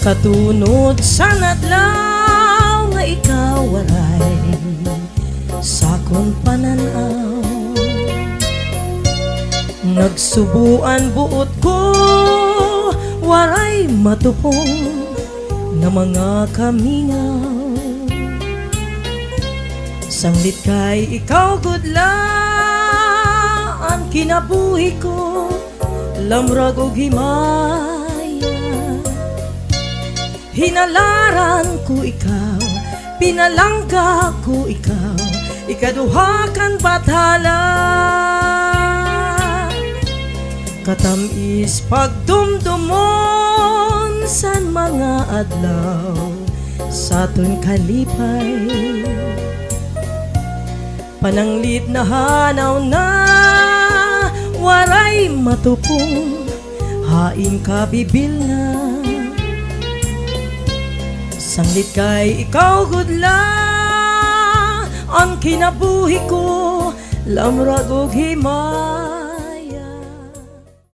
Katunod sa nadlaw nga ikaw waray sakon pananaw. Nagsubuan buot ko waray matupong na mga kamingaw. Sanglit kay ikaw gudla ang kinabuhi ko, lamrag og himaya. Hinalaran ko ikaw, pinalangga ko ikaw, ikaduha kan bathala. Katamis pagdumdumon san mga adlaw sa aton kalipay. Pananglit na hanaw na waray matupong, hain ka bibil na. Sanglit kay ikaw gudla ang kinabuhi ko, lamrag og himay.